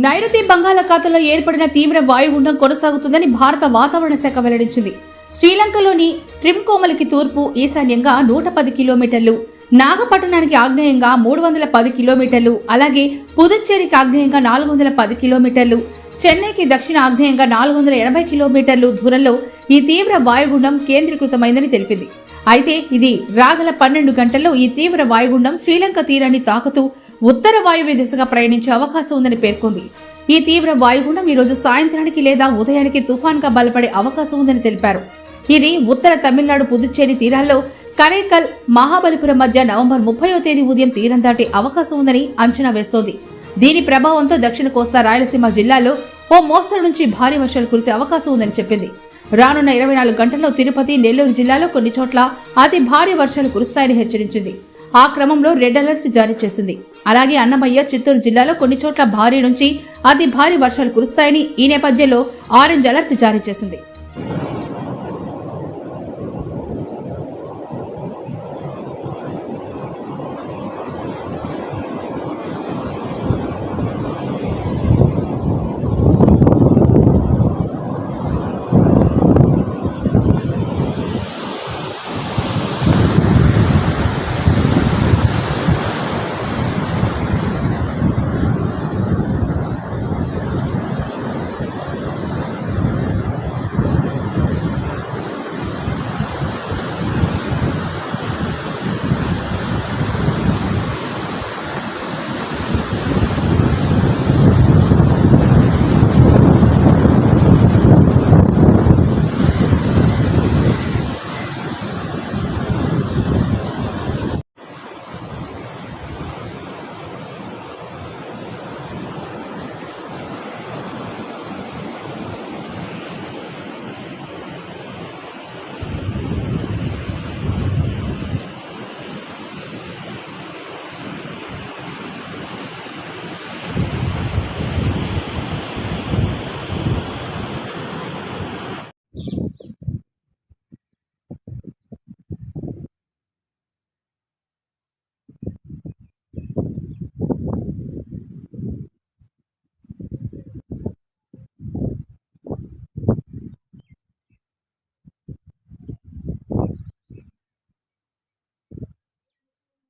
నైరుతి బంగాళాఖాతంలో ఏర్పడిన తీవ్ర వాయుగుండం కొనసాగుతుందని భారత వాతావరణ శాఖ వెల్లడించింది. శ్రీలంకలోని ట్రింకోమలికి తూర్పు ఈశాన్యంగా 110 కిలోమీటర్లు, నాగపట్టణానికి ఆగ్నేయంగా 310 కిలోమీటర్లు, అలాగే పుదుచ్చేరికి ఆగ్నేయంగా 410 కిలోమీటర్లు, చెన్నైకి దక్షిణ ఆగ్నేయంగా 480 కిలోమీటర్లు దూరంలో ఈ తీవ్ర వాయుగుండం కేంద్రీకృతమైందని తెలిపింది. అయితే ఇది రాగల 12 గంటల్లో ఈ తీవ్ర వాయుగుండం శ్రీలంక తీరాన్ని తాకుతూ ఉత్తర వాయువ్య దిశగా ప్రయాణించే అవకాశం ఉందని పేర్కొంది. ఈ తీవ్ర వాయుగుండం ఈ రోజు సాయంత్రానికి లేదా ఉదయానికి తుఫాన్గా బలపడే అవకాశం ఉందని తెలిపారు. ఇది ఉత్తర తమిళనాడు పుదుచ్చేరి తీరాల్లో కరైకల్, మహాబలిపురం మధ్య నవంబర్ 30వ తేదీ ఉదయం తీరం దాటే అవకాశం ఉందని అంచనా వేస్తోంది. దీని ప్రభావంతో దక్షిణ కోస్తా రాయలసీమ జిల్లాల్లో ఓ మోస్తరు నుంచి భారీ వర్షాలు కురిసే అవకాశం ఉందని చెప్పింది. రానున్న 24 గంటల్లో తిరుపతి, నెల్లూరు జిల్లాలో కొన్ని చోట్ల అతి భారీ వర్షాలు కురుస్తాయని హెచ్చరించింది. ఆ క్రమంలో రెడ్ అలర్ట్ జారీ చేసింది. అలాగే అన్నమయ్య, చిత్తూరు జిల్లాలో కొన్ని చోట్ల భారీ నుంచి అతి భారీ వర్షాలు కురుస్తాయని ఈ నేపథ్యంలో ఆరెంజ్ అలర్ట్ జారీ చేసింది.